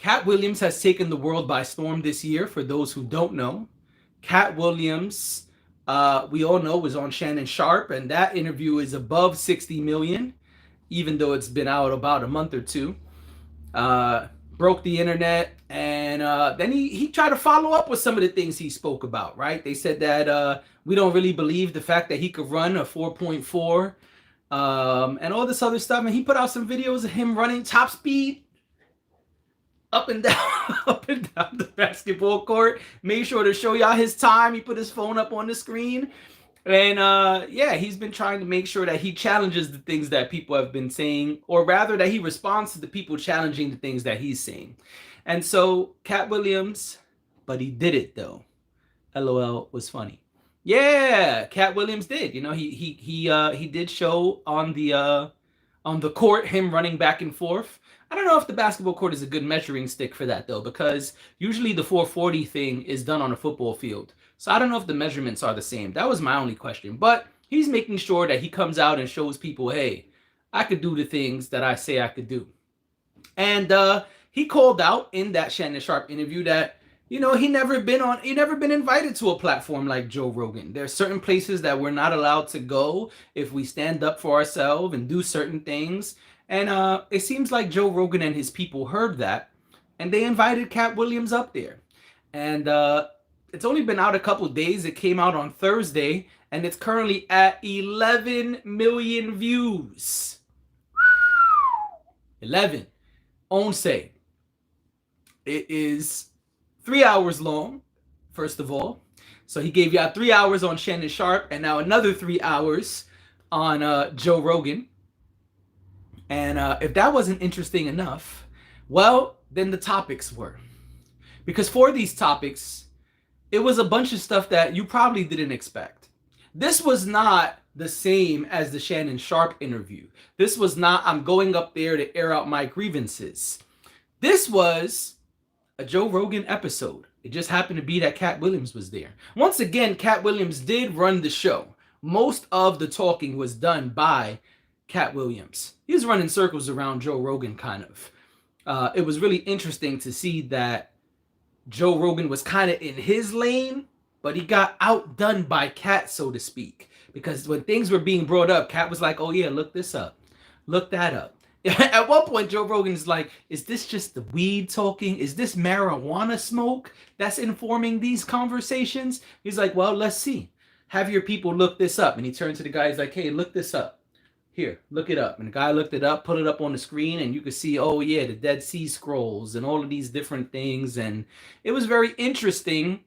Katt Williams has taken the world by storm this year. For those who don't know, Katt Williams, we all know, was on Shannon Sharp, and that interview is above 60 million, even though it's been out about a month or two. Uh, Broke the internet, and then he tried to follow up with some of the things he spoke about. Right? They said that we don't really believe the fact that he could run a 4.4, and all this other stuff. And he put out some videos of him running top speed up and down, up and down the basketball court. Made sure to show y'all his time. He put his phone up on the screen. And yeah, he's been trying to make sure that he challenges the things that people have been saying, or rather that he responds to the people challenging the things that he's saying. And so Katt Williams, but he did it though. LOL was funny. Yeah, Katt Williams did. You know, he did show on the court him running back and forth. I don't know if the basketball court is a good measuring stick for that though, because usually the 440 thing is done on a football field. So I don't know if the measurements are the same. That was my only question. But he's making sure that he comes out and shows people, hey, I could do the things that I say I could do. And he called out in that Shannon Sharp interview that, you know, he never been invited to a platform like Joe Rogan. There are certain places that we're not allowed to go if we stand up for ourselves and do certain things. And it seems like Joe Rogan and his people heard that, and they invited Katt Williams up there. And it's only been out a couple of days. It came out on Thursday, and it's currently at 11 million views. 11. On say. It is 3 hours long, first of all. So he gave y'all 3 hours on Shannon Sharp, and now another 3 hours on Joe Rogan. And if that wasn't interesting enough, well, then the topics were. Because for these topics, it was a bunch of stuff that you probably didn't expect. This was not the same as the Shannon Sharp interview. This was not, I'm going up there to air out my grievances. This was a Joe Rogan episode. It just happened to be that Katt Williams was there. Once again, Katt Williams did run the show. Most of the talking was done by Katt Williams. He was running circles around Joe Rogan, kind of. It was really interesting to see that Joe Rogan was kind of in his lane, but he got outdone by Katt, so to speak. Because when things were being brought up, Katt was like, oh yeah, look this up. Look that up. At one point, Joe Rogan's like, is this just the weed talking? Is this marijuana smoke that's informing these conversations? He's like, well, let's see. Have your people look this up. And he turned to the guy, he's like, hey, look this up. Here, look it up. And the guy looked it up, put it up on the screen, and you could see, oh yeah, the Dead Sea Scrolls and all of these different things. And it was very interesting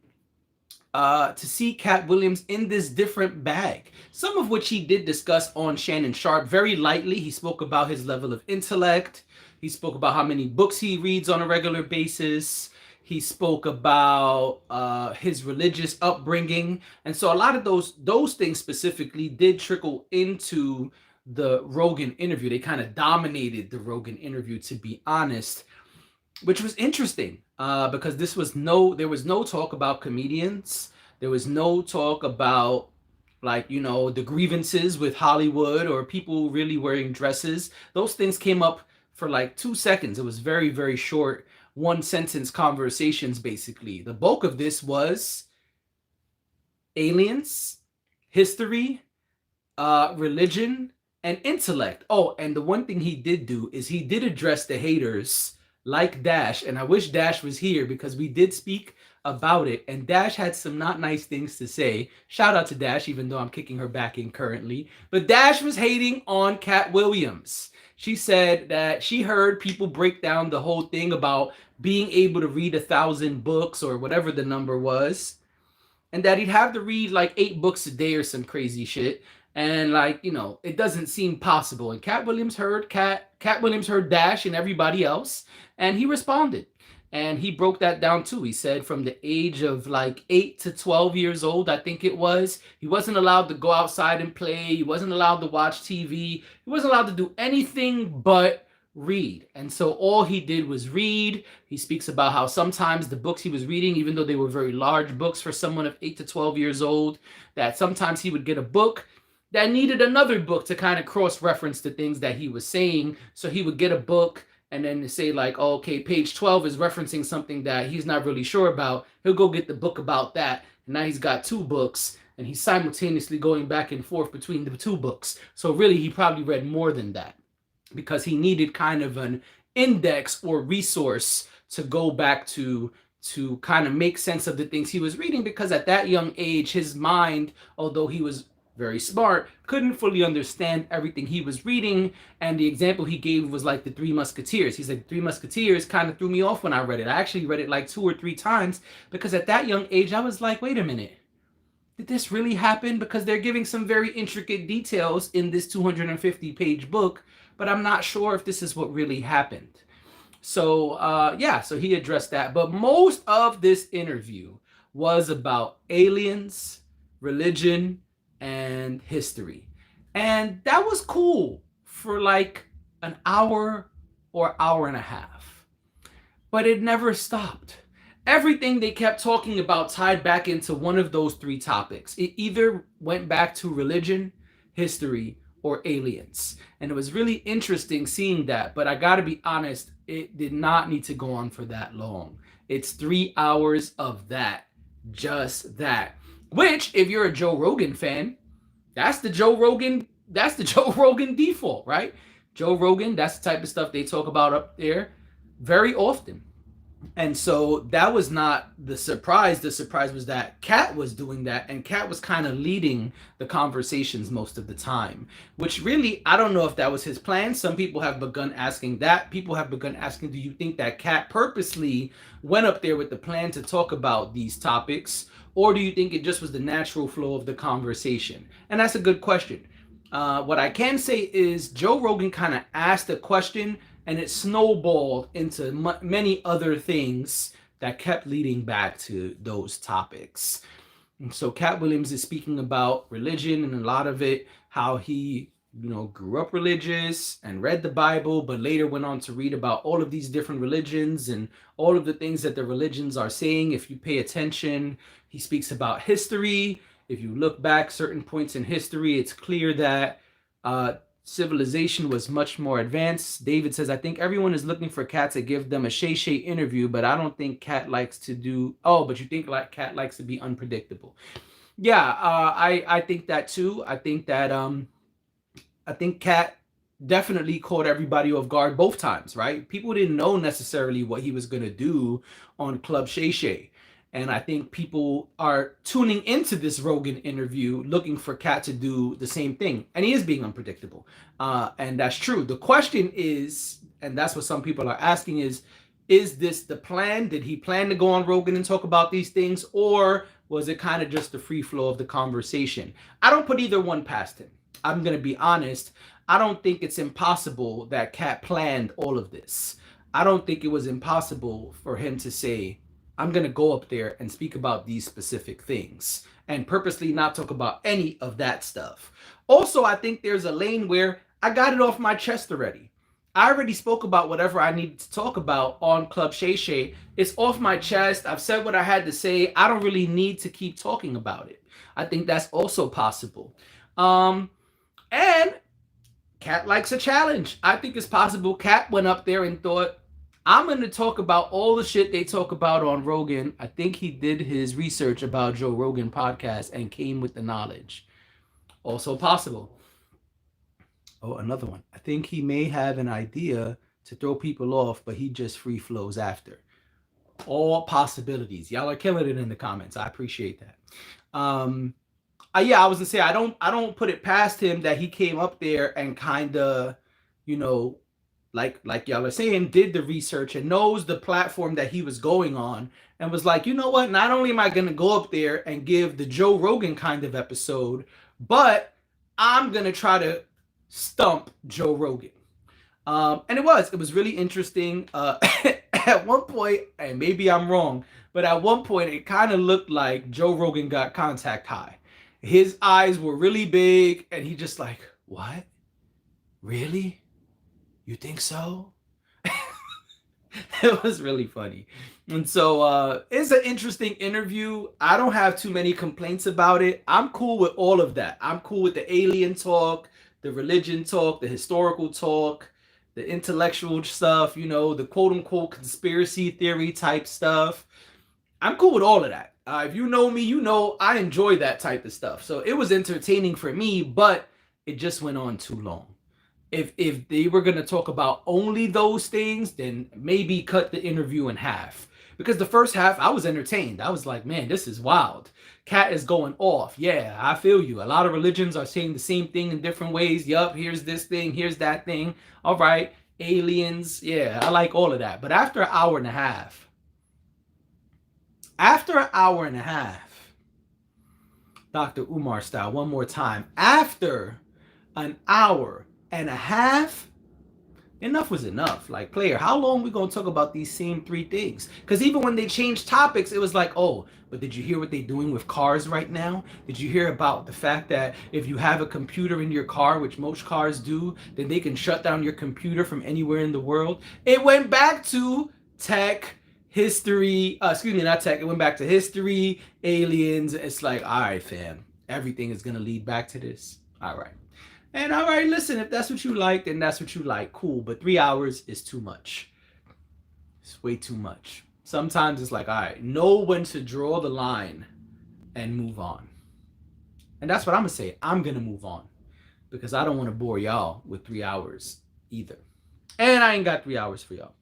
to see Katt Williams in this different bag, some of which he did discuss on Shannon Sharp very lightly. He spoke about his level of intellect. He spoke about how many books he reads on a regular basis. He spoke about his religious upbringing. And so a lot of those things specifically did trickle into the Rogan interview. They kind of dominated the Rogan interview, to be honest, which was interesting because there was no talk about comedians. There was no talk about, like, you know, the grievances with Hollywood or people really wearing dresses. Those things came up for like 2 seconds. It was very, very short, one sentence conversations, basically. The bulk of this was aliens, history, religion, and intellect. Oh, and the one thing he did do is he did address the haters like Dash, and I wish Dash was here because we did speak about it, and Dash had some not nice things to say. Shout out to Dash, even though I'm kicking her back in currently. But Dash was hating on Katt Williams. She said that she heard people break down the whole thing about being able to read 1,000 books or whatever the number was, and that he'd have to read like 8 books a day or some crazy shit. And like, you know, it doesn't seem possible. And Katt Williams heard Dash and everybody else, and he responded. And he broke that down too. He said from the age of like 8 to 12 years old, I think it was, he wasn't allowed to go outside and play. He wasn't allowed to watch TV. He wasn't allowed to do anything but read. And so all he did was read. He speaks about how sometimes the books he was reading, even though they were very large books for someone of 8 to 12 years old, that sometimes he would get a book that needed another book to kind of cross-reference the things that he was saying. So he would get a book and then say like, oh, okay, page 12 is referencing something that he's not really sure about. He'll go get the book about that, and now he's got two books, and he's simultaneously going back and forth between the two books. So really, he probably read more than that because he needed kind of an index or resource to go back to kind of make sense of the things he was reading, because at that young age his mind, although he was very smart, couldn't fully understand everything he was reading. And the example he gave was like the Three Musketeers. He's like, the Three Musketeers kind of threw me off when I read it. I actually read it like 2 or 3 times because at that young age I was like, wait a minute, did this really happen? Because they're giving some very intricate details in this 250-page book, but I'm not sure if this is what really happened. So yeah, so he addressed that. But most of this interview was about aliens, religion, and history. And that was cool for like an hour or hour and a half. But it never stopped. Everything they kept talking about tied back into one of those 3 topics. It either went back to religion, history, or aliens. And it was really interesting seeing that. But I gotta be honest, it did not need to go on for that long. It's 3 hours of that. Just that. Which, if you're a Joe Rogan fan, that's the Joe Rogan default, right? Joe Rogan, that's the type of stuff they talk about up there very often. And so that was not the surprise. The surprise was that Katt was doing that, and Katt was kind of leading the conversations most of the time, which really, I don't know if that was his plan. Some people have begun asking that. People have begun asking, do you think that Katt purposely went up there with the plan to talk about these topics, or do you think it just was the natural flow of the conversation? And that's a good question. What I can say is Joe Rogan kind of asked a question, and it snowballed into many other things that kept leading back to those topics. And so Katt Williams is speaking about religion, and a lot of it, how he, grew up religious and read the Bible, but later went on to read about all of these different religions and all of the things that the religions are saying. If you pay attention, he speaks about history. If you look back certain points in history, it's clear that civilization was much more advanced. David says, I think everyone is looking for Katt to give them a Shay interview, but I don't think Katt likes to do, but you think like Katt likes to be unpredictable. Yeah, I think that too. I think Katt definitely caught everybody off guard both times, right? People didn't know necessarily what he was going to do on Club Shay. And I think people are tuning into this Rogan interview looking for Katt to do the same thing. And he is being unpredictable. And that's true. The question is, and that's what some people are asking, is this the plan? Did he plan to go on Rogan and talk about these things? Or was it kind of just the free flow of the conversation? I don't put either one past him. I'm going to be honest. I don't think it's impossible that Katt planned all of this. I don't think it was impossible for him to say, I'm going to go up there and speak about these specific things and purposely not talk about any of that stuff. Also, I think there's a lane where I got it off my chest already. I already spoke about whatever I needed to talk about on Club Shay. It's off my chest. I've said what I had to say. I don't really need to keep talking about it. I think that's also possible. And Katt likes a challenge. I think it's possible Katt went up there and thought, I'm going to talk about all the shit they talk about on Rogan. I think he did his research about Joe Rogan podcast and came with the knowledge. Also possible. Oh, another one. I think he may have an idea to throw people off, but he just free flows after. All possibilities. Y'all are killing it in the comments. I appreciate that. Yeah, I was gonna say I don't put it past him that he came up there and kind of, like y'all are saying, did the research and knows the platform that he was going on and was like, you know what? Not only am I going to go up there and give the Joe Rogan kind of episode, but I'm going to try to stump Joe Rogan. And it was really interesting. At one point, and maybe I'm wrong, but at one point it kind of looked like Joe Rogan got contact high. His eyes were really big and he just like, what? Really? You think so? It was really funny. And so it's an interesting interview. I don't have too many complaints about it. I'm cool with all of that. I'm cool with the alien talk, the religion talk, the historical talk, the intellectual stuff, you know, the quote unquote conspiracy theory type stuff. I'm cool with all of that. If you know me, you know I enjoy that type of stuff. So it was entertaining for me, but it just went on too long. If they were gonna talk about only those things, then maybe cut the interview in half. Because the first half I was entertained. I was like, man, this is wild. Katt is going off. Yeah, I feel you. A lot of religions are saying the same thing in different ways. Yup, here's this thing, here's that thing. All right, aliens. Yeah, I like all of that. But after an hour and a half, Dr. Umar style, one more time. After an hour and a half, enough was enough. Like, player, how long we gonna talk about these same three things? Because even when they changed topics, it was like, oh, but did you hear what they're doing with cars right now? Did you hear about the fact that if you have a computer in your car, which most cars do, then they can shut down your computer from anywhere in the world? It went back to tech, history, excuse me, not tech, it went back to history, aliens. It's like, all right, fam, everything is gonna lead back to this. All right. And all right, listen, if that's what you like, then that's what you like. Cool. But 3 hours is too much. It's way too much. Sometimes it's like, all right, know when to draw the line and move on. And that's what I'm going to say. I'm going to move on because I don't want to bore y'all with 3 hours either. And I ain't got 3 hours for y'all.